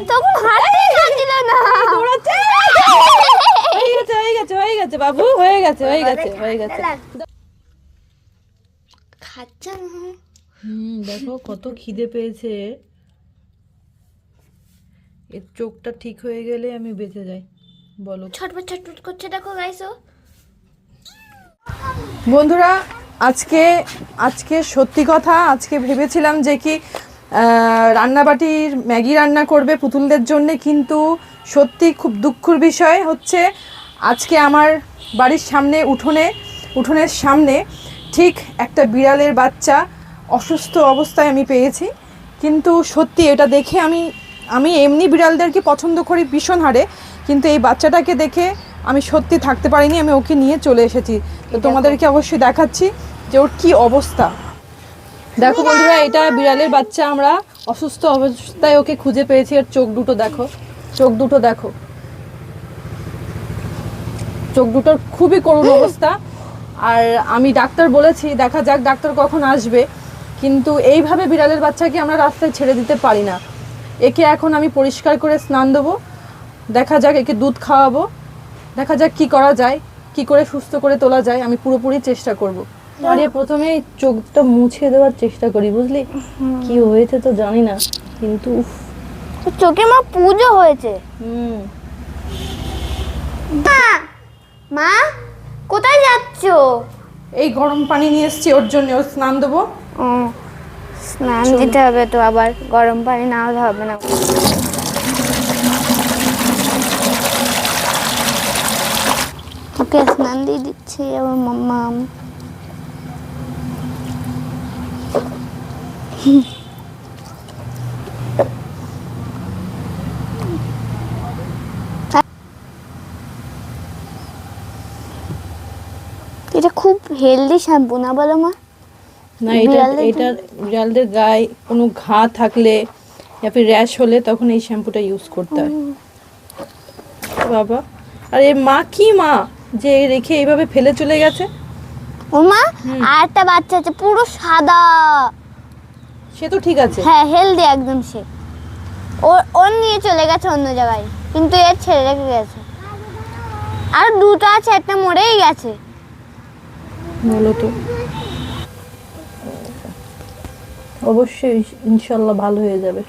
তখন হাঁটতেই পারছিল না। দৌড়াচ্ছে। হয়ে গেছে বাবু, হয়ে গেছে। খাচ্ছে না। দেখো কত খিদে পেয়েছে। এর চোখটা ঠিক হয়ে গেলে আমি বেঁচে যাই। বলো ছটপট ছটপট করছে, দেখো গাইস। ও বন্ধুরা, আজকে সত্যি কথা, আজকে ভেবেছিলাম যে কি রান্নাবাটির ম্যাগি রান্না করবে পুতুলদের জন্য, কিন্তু সত্যি খুব দুঃখের বিষয় হচ্ছে আজকে আমার বাড়ির সামনে উঠোনের সামনে ঠিক একটা বিড়ালের বাচ্চা অসুস্থ অবস্থায় আমি পেয়েছি। কিন্তু সত্যি এটা দেখে আমি এমনি বিড়ালদেরকে পছন্দ করি ভীষণ হারে, কিন্তু এই বাচ্চাটাকে দেখে আমি সত্যি থাকতে পারিনি, আমি ওকে নিয়ে চলে এসেছি। তো তোমাদেরকে অবশ্যই দেখাচ্ছি যে ওর কি অবস্থা। দেখো বন্ধুরা, এটা বিড়ালের বাচ্চা, আমরা অসুস্থ অবস্থায় ওকে খুঁজে পেয়েছি। আর চোখ দুটো দেখো, চোখ দুটোর খুবই করুণ অবস্থা। আর আমি ডাক্তার বলেছি, দেখা যাক ডাক্তার কখন আসবে, কিন্তু এইভাবে বিড়ালের বাচ্চাকে আমরা রাস্তায় ছেড়ে দিতে পারি না। একে এখন আমি পরিষ্কার করে স্নান দেবো, দেখা যাক একে দুধ খাওয়াবো, দেখা যাক কি করা যায়, কি করে সুস্থ করে তোলা যায়, আমি পুরোপুরি চেষ্টা করব। আরে প্রথমে চোখটা মুছে দেওয়ার চেষ্টা করি, বুঝলি কি হয়েছে তো জানি না, কিন্তু চোখে মা পুজো হয়েছে। মা কোথায় যাচ্ছো? এই গরম পানি নিয়ে এসেছি ওর জন্য, ওর স্নান দেবো। স্নান দিতে হবে তো, আবার গরম পানি না হলে হবে না। ওকে স্নান দিয়ে দিচ্ছি আমার মাম্মা। এটা খুব হেলদি শ্যাম্পু না, বলো মা? না, এটা বিড়ালদের গায়ে কোনো ঘা থাকলে या फिर র্যাশ হলে তখন এই শ্যাম্পুটা ইউজ করতে হয় বাবা। আর এই মা কি মা যে রেখে এইভাবে ফেলে চলে গেছে? ও মা, আর একটা বাচ্চা আছে পুরো সাদা। সে তো ঠিক আছে, হ্যাঁ হেলদি একদম। সে ওর নিয়ে চলে গেছে অন্য জায়গায়, কিন্তু এর ছেড়ে রেখে গেছে। আর দুটো আছে, একটা মরেই গেছে। বলো তো, অবশ্যই ইনশাআল্লাহ ভালো হয়ে যাবে।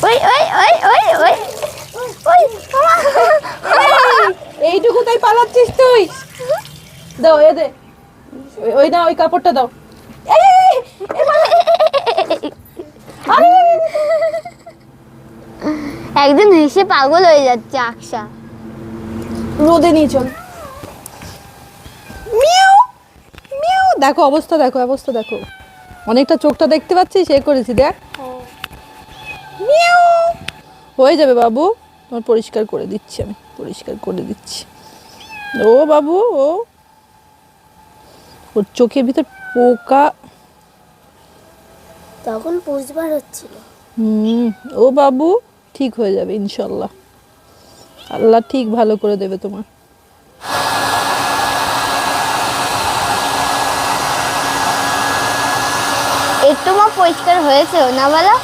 ওই ওই ওই ওই ওই ওই এইটুকু তাই পালাচ্ছিস তুই? দাও এ দে, ওই না ওই কাপড়টা দাও। একদিন হেসে পাগল হয়ে যাচ্ছে আকশা। রোদে নিয়ে চল। মিয়াও মিয়াও, দেখো অবস্থা দেখো। অনেকটা চোখটা দেখতে পাচ্ছিস, এ করেছি দেখ। মিয়াও, হয়ে যাবে বাবু, তোমার পরিষ্কার করে দিচ্ছি। ও বাবু, ওর চোখের ভিতর পোকা, তখন বুঝবার হচ্ছিল। ও বাবু ঠিক হয়ে যাবে ইনশাল্লাহ, আল্লাহ ঠিক ভালো করে দেবে তোমার। একটু মা পরিষ্কার হয়েছে না বলো?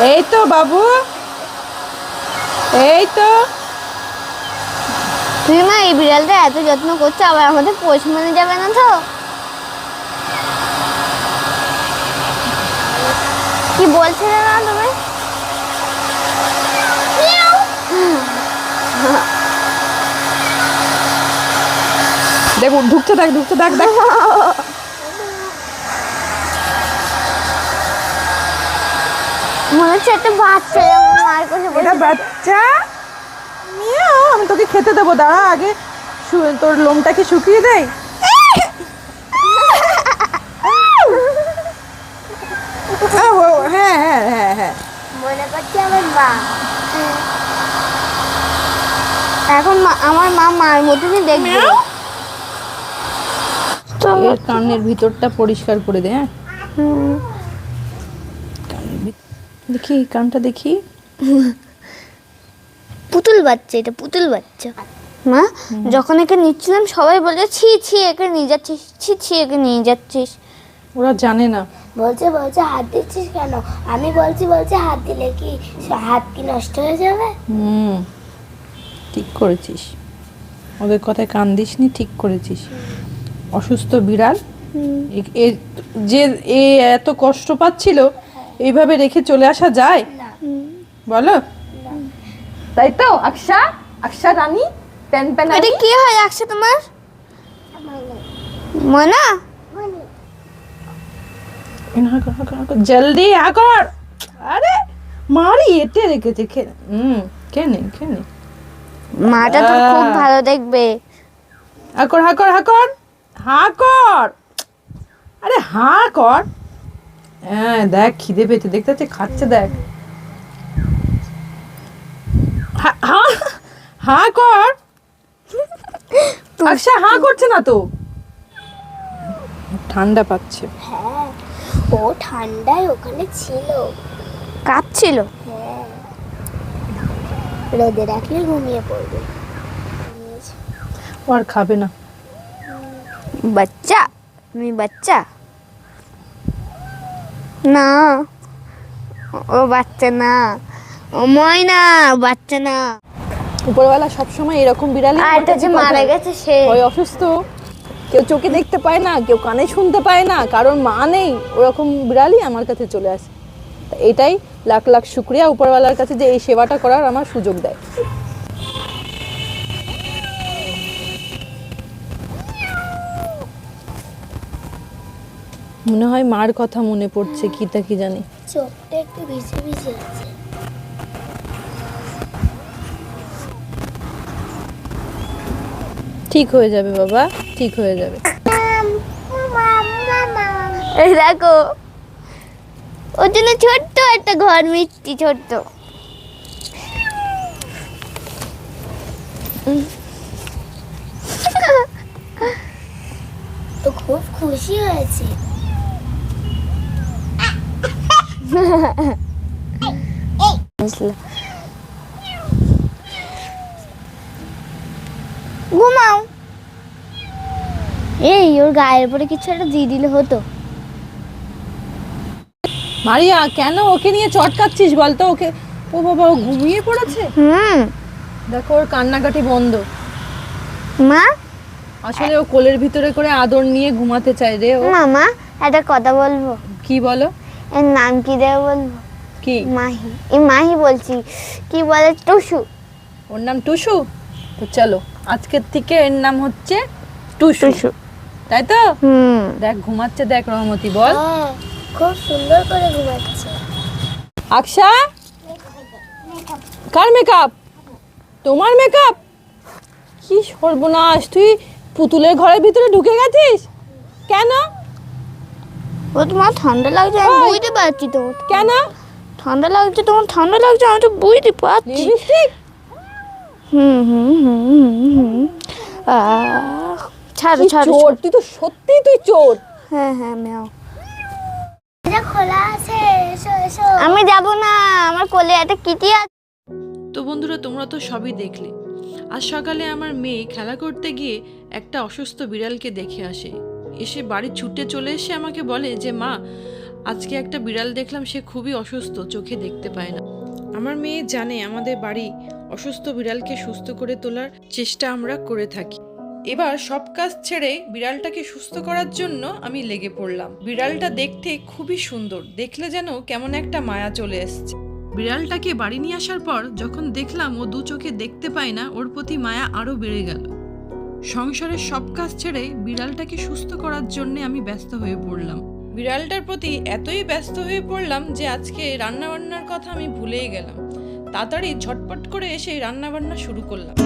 এই তো বাবু, এই তো। তুমি মা এই বিড়ালটা এত যত্ন করছো, আবার আমাদের পোষ মানে যাবে না তো? কি বলছিলে না তুমি? দেখো ঢুকতে দেখ। মনে হচ্ছে একটা বাচ্চা মার কাছে এটা বাচ্চা। মিয়াও, আমি তোকে খেতে দেবো, দাঁড়া আগে তোর লোমটাকে শুকিয়ে দেই। হ্যাঁ, মনে করছে আমার মা। এখন আমার মা মার মতনই দেখবে। এর কানের ভিতরটা পরিষ্কার করে দে। হ্যাঁ, দেখি কানটা দেখি। পুতুল বাচ্চা, এটা পুতুল বাচ্চা। মা যখন একে নিচ্ছিলাম সবাই বলে ছি ছি একে নিয়ে যাচ্ছিস, ছি ছি একে নিয়ে যাচ্ছিস। ওরা জানে না। বলছে হাত দিচ্ছিস কেন? আমি বলছি হাত দিলে কি হাত কি নষ্ট হয়ে যাবে? ঠিক করেছিস, ওদের কথায় কান দিসনি, ঠিক করেছিস। অসুস্থ বিড়াল যে এত কষ্ট পাচ্ছিল, এইভাবে রেখে চলে আসা যায় বলো? তাই তো আকশা, আকশা রানী প্যান প্যান। এটা কি হয় আকশা তোমার? মনা জলদি আকর। আরে মারি এতে রেখেছে, কেনে কেনে। মাটা তো খুব ভালো দেখবে। হাকর হাকর হাকর হাকর, আরে হা কর। হ্যাঁ দেখ খিদে পেতে, দেখতে পাচ্ছি খাচ্ছে, দেখ। হা কর। আকশা হা করছে না তো, ঠান্ডা পাচ্ছে। হ্যাঁ, ও ঠান্ডায় ওখানে ছিল, কাঁপছিল। হ্যাঁ, রোদে রাখলে ঘুমিয়ে পড়বে। ও আর খাবে না। বাচ্চা, তুমি বাচ্চা না, ও বাচ্চা না, ও ময়না বাচ্চা না। উপরওয়ালা সবসময় এরকম বিড়ালই আর এটা যে মারা গেছে সে ওই অসুস্থ, কেউ চোখে দেখতে পায় না, কেউ কানে শুনতে পায় না, কারণ মা নেই, ওরকম বিড়ালই আমার কাছে চলে আসে। এটাই লাখ লাখ শুক্রিয়া উপরওয়ালার কাছে যে এই সেবাটা করার আমার সুযোগ দেয়। মনে হয় মার কথা মনে পড়ছে, কি তা কি জানি। চোখটা একটু ভিজে ভিজে আছে। ঠিক হয়ে যাবে বাবা, ঠিক হয়ে যাবে। এই দেখো ওর জন্য ছোট্ট একটা ঘর মিষ্টি ছোট্ট। তো খুব খুশি হয়েছে। ঘুমাও। এই ওর গায়ের পরে কিছু একটা দিয়ে দিলে হতো। মারিয়া কেন ওকে নিয়ে চটকাচ্ছিস বলতো? ওকে, ও বাবা ও ঘুমিয়ে পড়েছে। দেখো ওর কান্নাকাটি বন্ধ। মা আসলে ও কোলের ভিতরে করে আদর নিয়ে ঘুমাতে চায় রে ও। মামা একটা কথা বলবো। কি বলো? এর নাম কি দেবো বলবো? কি? মাহি। এই মাহি বলছি, কি বলে টুসু। ওর নাম টুসু? তো চলো আজকের থেকে এর নাম হচ্ছে টুসু, তাই তো? দেখ ঘুমাচ্ছে, দেখ রহমতি বল। হ্যাঁ, খুব সুন্দর করে ঘুমাচ্ছে। আকশা, কার মেকআপ? তোমার মেকআপ? কি সর্বনাশ, তুই পুতুলের ঘরের ভিতরে ঢুকে গেছিস কেন? ও তোমার ঠান্ডা লাগছে, আমি ওই। বুঝতে পারছি তো। কেন ঠান্ডা লাগছে, তোমার ঠান্ডা লাগছে, আমি তো বুঝতে পারছি। লিপস্টিক? ছাড়ো তুই ছাড়ো। চোর, তুই তো সত্যি তুই চোর। হ্যাঁ হ্যাঁ মেও। এটা খোলা আছে, এসো এসো। আমি যাব না, আমার কোলে একটা কিটি আছে। তো বন্ধুরা তোমরা তো সবই দেখলে। আজ সকালে আমার মেয়ে খেলা করতে গিয়ে একটা অসুস্থ বিড়ালকে দেখে আসে। এসে বাড়ি ছুটে চলে এসে আমাকে বলে যে মা, আজকে একটা বিড়াল দেখলাম, সে খুবই অসুস্থ, চোখে দেখতে পায় না। আমার মেয়ে জানে আমাদের বাড়ি অসুস্থ বিড়ালকে সুস্থ করে তোলার চেষ্টা আমরা করে থাকি। এবার সব কাজ ছেড়ে বিড়ালটাকে সুস্থ করার জন্য আমি লেগে পড়লাম। বিড়ালটা দেখতে খুবই সুন্দর, দেখলে যেন কেমন একটা মায়া চলে এসছে। বিড়ালটাকে বাড়ি নিয়ে আসার পর যখন দেখলাম ও দু চোখে দেখতে পায় না, ওর প্রতি মায়া আরো বেড়ে গেল। সংসারের সব কাজ ছেড়ে বিড়ালটাকে সুস্থ করার জন্য আমি ব্যস্ত হয়ে পড়লাম। বিড়ালটার প্রতি এতই ব্যস্ত হয়ে পড়লাম যে আজকে রান্নাবান্নার কথা আমি ভুলেই গেলাম। তাড়াতাড়ি ঝটপট করে এসে রান্নাবান্না শুরু করলাম।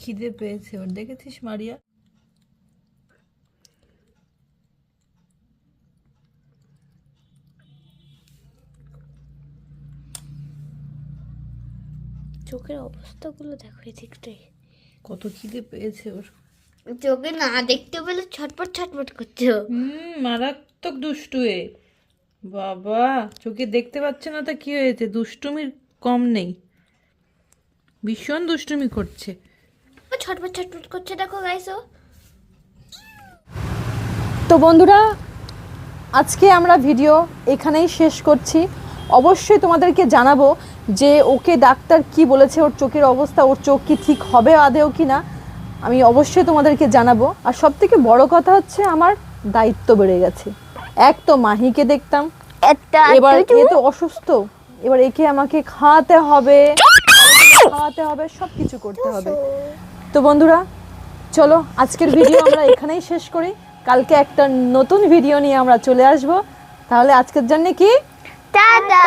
খিদে পেয়েছে ওর, দেখেছিস মারিয়া? চোখের অবস্থাগুলো দেখো এদিকটাই। কত খিদে পেয়েছে ওর। চোখে না দেখতে পেলে ছটপট ছটপট করছে ও। মারাত্মক দুষ্টু এ। বাবা, চোখে দেখতে পাচ্ছে না তা কি হয়েছে, দুষ্টুমির কম নেই, ভীষণ দুষ্টুমি করছে। ছটপট ছটপট করছে দেখো গাইস ও। তো বন্ধুরা, আজকে আমরা ভিডিও এখানেই শেষ করছি। অবশ্যই তোমাদেরকে জানাবো যে ওকে ডাক্তার কি বলেছে, ওর চোখের অবস্থা, ওর চোখ কি ঠিক হবে আদেও কি না, আমি অবশ্যই তোমাদেরকে জানাবো। আর সবথেকে বড় কথা হচ্ছে আমার দায়িত্ব বেড়ে গেছে। এক তো মাহিকে দেখতাম, এবার এ তো অসুস্থ, এবার একে আমাকে খাওয়াতে হবে, সব কিছু করতে হবে। তো বন্ধুরা, চলো আজকের ভিডিও আমরা এখানেই শেষ করি। কালকে একটা নতুন ভিডিও নিয়ে আমরা চলে আসব। তাহলে আজকের জন্য কি টাটা।